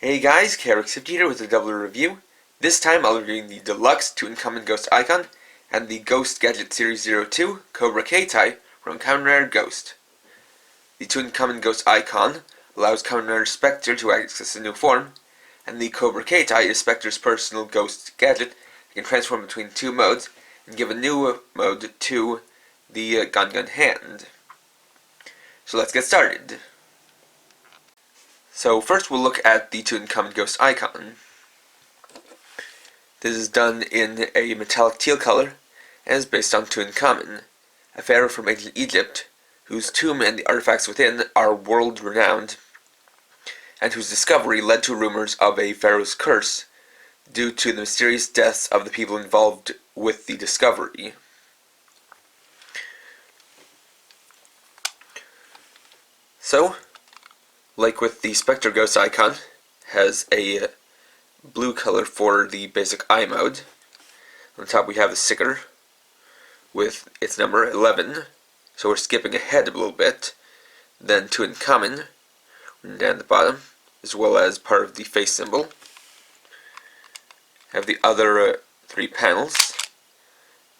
Hey guys, Carrick50 here with a double review. This time I'll be reviewing the Deluxe Tutankhamun Ghost Eyecon and the Ghost Gadget Series 02 Cobra Keitai from Kamen Rider Ghost. The Tutankhamun Ghost Eyecon allows Kamen Rider Spectre to access a new form, and the Cobra Keitai is Spectre's personal ghost gadget that can transform between two modes and give a new mode to the gun hand. So let's get started. So first we'll look at the Tutankhamun Ghost Eyecon. This is done in a metallic teal color and is based on Tutankhamun, a pharaoh from ancient Egypt whose tomb and the artifacts within are world-renowned, and whose discovery led to rumors of a pharaoh's curse due to the mysterious deaths of the people involved with the discovery. So, like with the Spectre Ghost Eyecon, has a blue color for the basic eye mode. On top we have the sticker with its number 11, so we're skipping ahead a little bit. Then Tutankhamun, down the bottom, as well as part of the face symbol. Have the other three panels,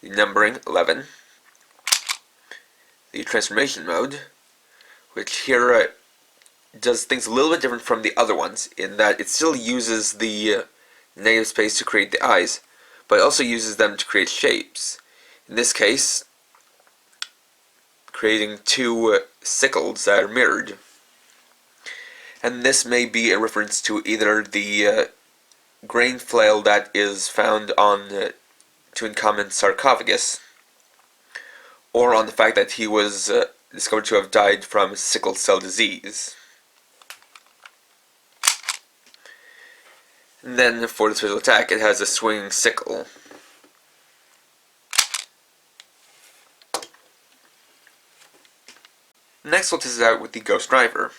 the numbering 11, the transformation mode, which here does things a little bit different from the other ones, in that it still uses the negative space to create the eyes, but it also uses them to create shapes. In this case, creating two sickles that are mirrored. And this may be a reference to either the grain flail that is found on Tutankhamun's sarcophagus, or on the fact that he was discovered to have died from sickle cell disease. And then for the physical attack, it has a swinging sickle. Next, we'll test it out with the Ghost Driver.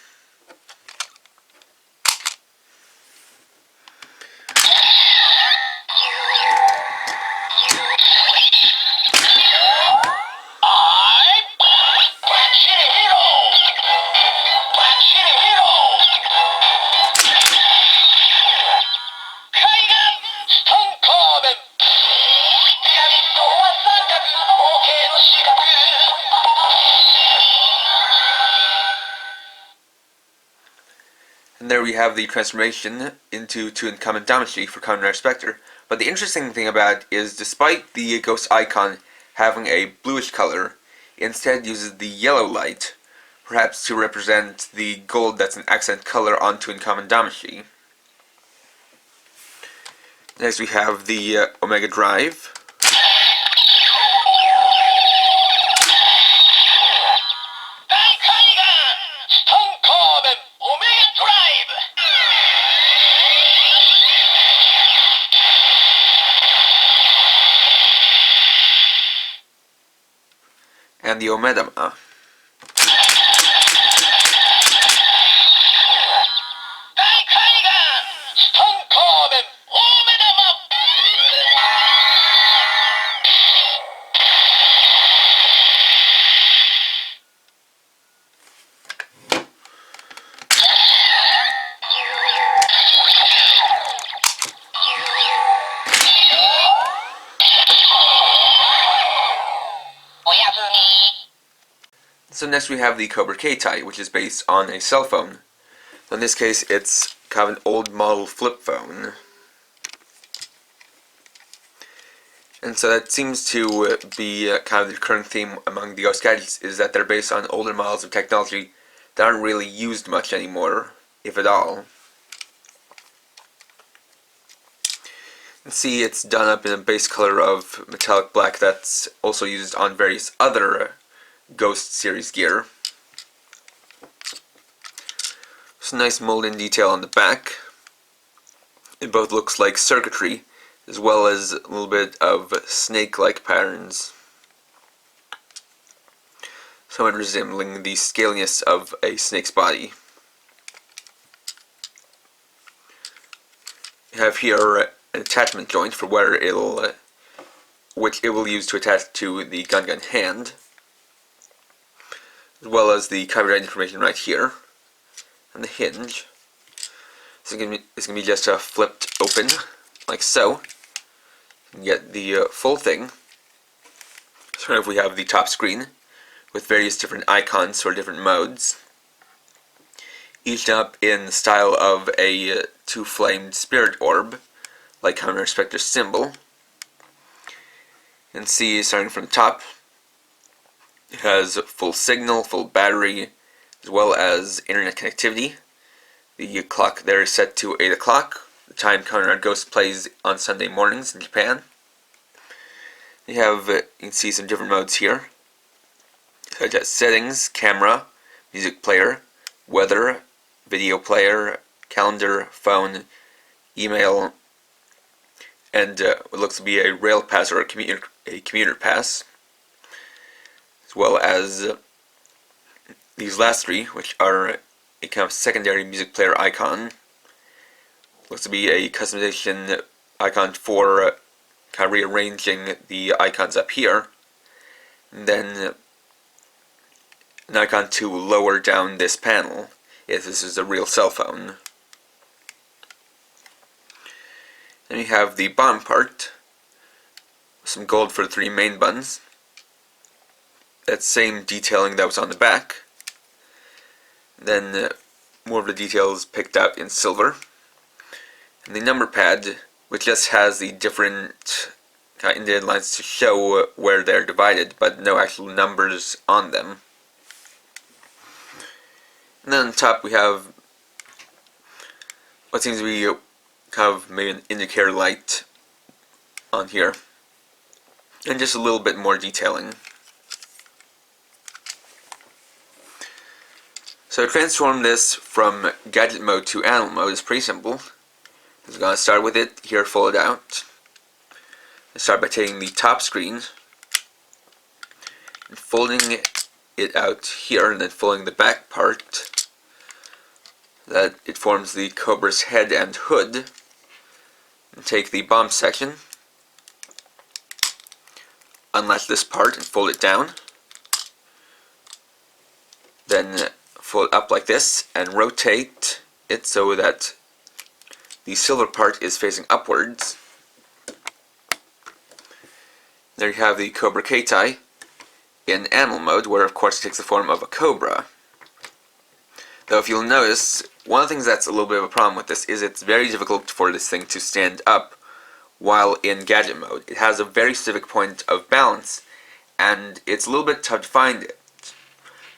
And there we have the transformation into Tutankhamun Damacy for Kamen Rider Spectre. But the interesting thing about it is, despite the Ghost Eyecon having a bluish color, it instead uses the yellow light, perhaps to represent the gold that's an accent color on Tutankhamun Damacy. Next we have the Omega Drive. And the Omedama. So next we have the Cobra Keitai, which is based on a cell phone. In this case, it's kind of an old model flip phone. And so that seems to be kind of the recurring theme among the Ghost Gadgets, is that they're based on older models of technology that aren't really used much anymore, if at all. You can see it's done up in a base color of metallic black that's also used on various other Ghost series gear. Some nice mold-in detail on the back. It both looks like circuitry as well as a little bit of snake-like patterns, somewhat resembling the scaliness of a snake's body. You have here an attachment joint for where which it will use to attach to the gun hand, as well as the copyright information right here, and the hinge. It's gonna be just flipped open, like so. You can get the full thing. So if we have the top screen with various different icons for different modes, each up in the style of a two-flamed spirit orb, like Kamen Spectre's symbol. You can see, starting from the top, it has full signal, full battery, as well as internet connectivity. The clock there is set to 8 o'clock, the time Kamen Ghost plays on Sunday mornings in Japan. You can see some different modes here, such as settings, camera, music player, weather, video player, calendar, phone, email, and what looks to be a rail pass or a commuter pass, as well as these last three, which are a kind of secondary music player icon. Looks to be a customization icon for kind of rearranging the icons up here, and then an icon to lower down this panel if this is a real cell phone. Then you have the bottom part, some gold for the three main buttons, that same detailing that was on the back. Then more of the details picked out in silver. And the number pad, which just has the different indented lines to show where they're divided, but no actual numbers on them. And then on top we have what seems to be kind of maybe an indicator light on here, and just a little bit more detailing. So to transform this from gadget mode to animal mode is pretty simple. I'm going to start with it here folded out. I start by taking the top screen and folding it out here, and then folding the back part so that it forms the Cobra's head and hood. And take the bottom section, unlatch this part and fold it down. Then fold it up like this and rotate it so that the silver part is facing upwards. There you have the Cobra Keitai in animal mode, where of course it takes the form of a cobra. Though if you'll notice, one of the things that's a little bit of a problem with this is it's very difficult for this thing to stand up while in gadget mode. It has a very specific point of balance, and it's a little bit tough to find it.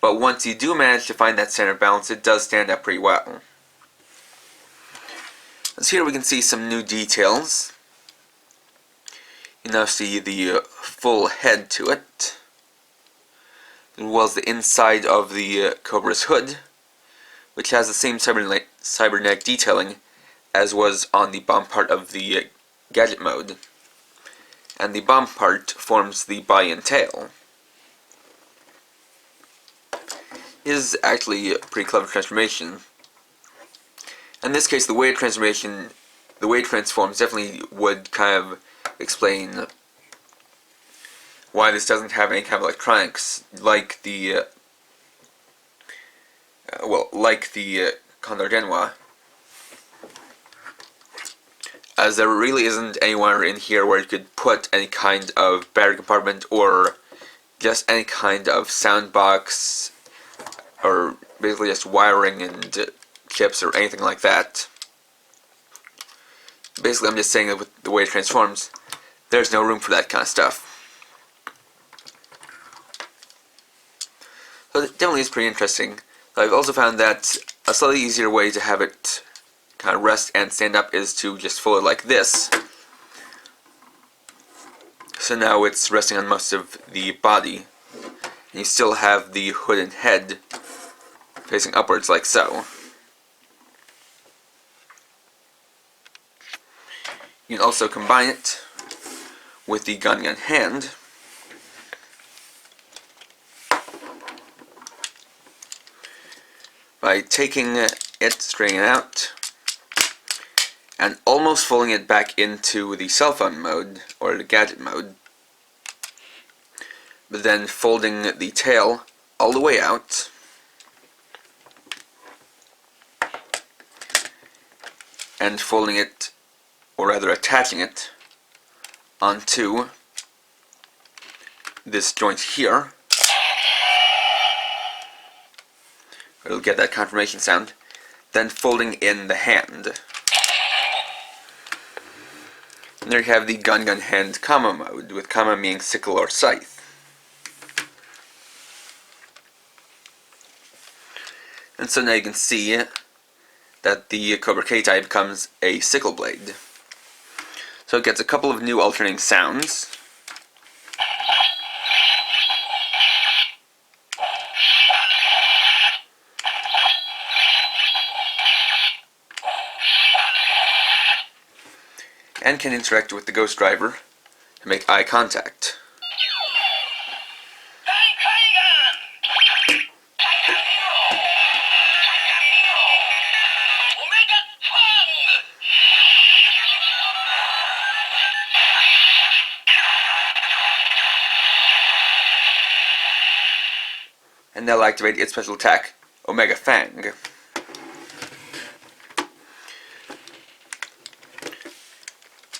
But once you do manage to find that center balance, it does stand up pretty well. As here we can see some new details. You now see the full head to it, as well as the inside of the Cobra's hood, which has the same cybernetic detailing as was on the bottom part of the gadget mode. And the bottom part forms the body and tail. It is actually a pretty clever transformation. In this case, the way it transforms definitely would kind of explain why this doesn't have any kind of electronics like the Condor Denwa, as there really isn't anywhere in here where you could put any kind of battery compartment or just any kind of sound box, or basically just wiring and chips or anything like that. Basically, I'm just saying that with the way it transforms, there's no room for that kind of stuff. So it definitely is pretty interesting. I've also found that a slightly easier way to have it kind of rest and stand up is to just fold it like this. So now it's resting on most of the body, and you still have the hood and head facing upwards like so. You can also combine it with the gun in hand by taking it, straightening it out, and almost folding it back into the cell phone mode, or the gadget mode, but then folding the tail all the way out, and folding it, or rather attaching it, onto this joint here. It'll get that confirmation sound. Then folding in the hand. And there you have the gun hand comma mode, with comma meaning sickle or scythe. And so now you can see that the Cobra Keitai becomes a sickle blade. So it gets a couple of new alternating sounds. And can interact with the Ghost Driver to make eye contact. And that'll activate its special attack, Omega Fang.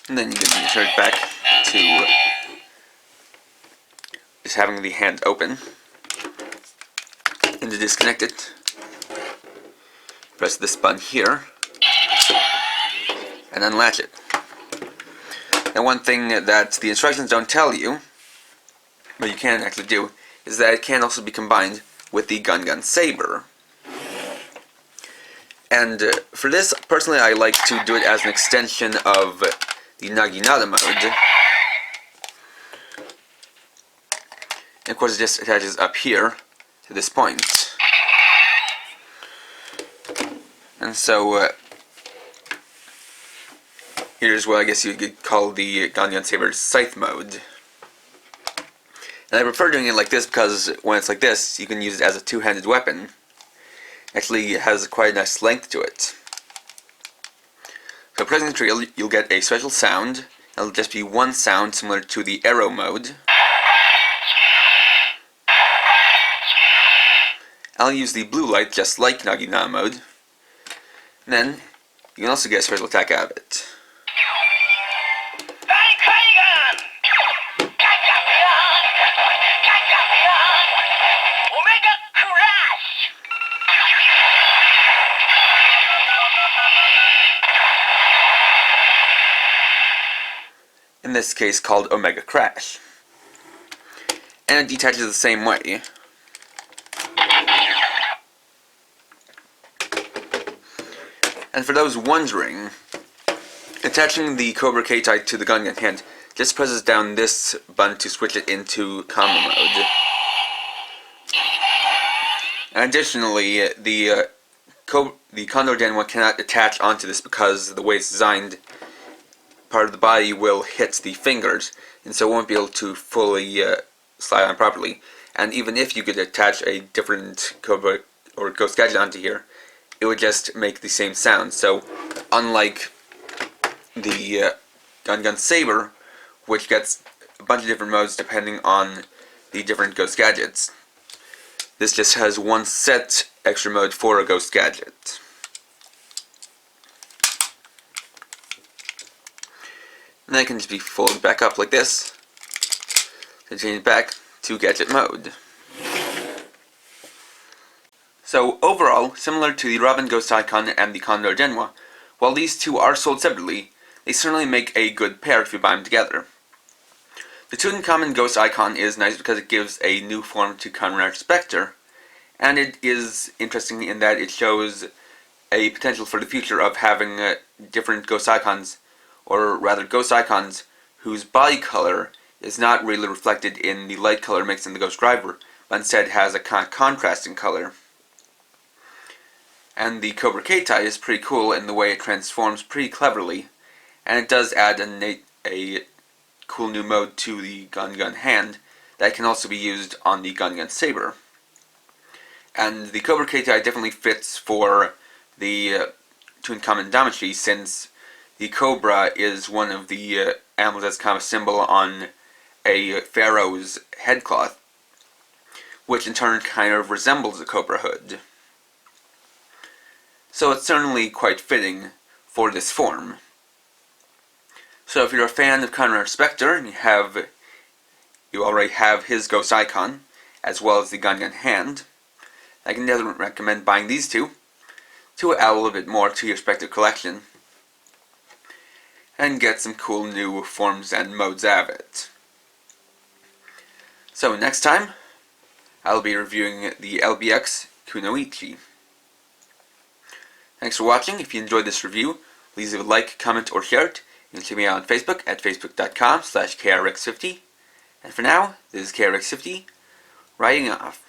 And then you can insert it back to just having the hand open. And to disconnect it, press this button here and unlatch it. Now one thing that the instructions don't tell you, but you can actually do, is that it can also be combined with the gun saber. And for this, personally, I like to do it as an extension of the Naginata mode. And of course it just attaches up here to this point. And so here's what I guess you could call the gun saber scythe mode. And I prefer doing it like this because when it's like this, you can use it as a two-handed weapon. Actually, it has quite a nice length to it. So pressing the trigger, you'll get a special sound. It'll just be one sound similar to the arrow mode. I'll use the blue light just like Nagina mode. And then, you can also get a special attack out of it. In this case called Omega Crash. And it detaches the same way. And for those wondering, attaching the Cobra Keitai to the gun hand just presses down this button to switch it into combo mode. And additionally, the Condor Denwa cannot attach onto this because the way it's designed, part of the body will hit the fingers, and so it won't be able to fully slide on properly. And even if you could attach a different Cobra or Ghost Gadget onto here, it would just make the same sound. So, unlike the Gun Saber, which gets a bunch of different modes depending on the different Ghost Gadgets, this just has one set extra mode for a Ghost Gadget. And that can just be folded back up like this to change it back to Gadget mode. So overall, similar to the Robin Ghost Eyecon and the Condor Denwa, while these two are sold separately, they certainly make a good pair if you buy them together. The Tutankhamun Ghost Eyecon is nice because it gives a new form to Kamen Spectre, and it is interesting in that it shows a potential for the future of having different Ghost Eyecons, or rather Ghost Eyecons, whose body color is not really reflected in the light color mixed in the Ghost Driver, but instead has a kind of contrasting color. And the Cobra Keitai is pretty cool in the way it transforms pretty cleverly, and it does add a cool new mode to the gun hand that can also be used on the gun saber. And the Cobra Keitai definitely fits for the Tutankhamun Damacy, since the cobra is one of the animals that's kind of a symbol on a pharaoh's headcloth, which in turn kind of resembles a cobra hood. So it's certainly quite fitting for this form. So if you're a fan of Kamen Rider Spectre and you already have his Ghost Eyecon, as well as the gun hand, I can definitely recommend buying these two to add a little bit more to your Spectre collection and get some cool new forms and modes out of it. So next time, I'll be reviewing the LBX Kunoichi. Thanks for watching. If you enjoyed this review, please leave a like, comment, or share it. You can check me out on Facebook at facebook.com/krx50. And for now, this is KRX50, writing off.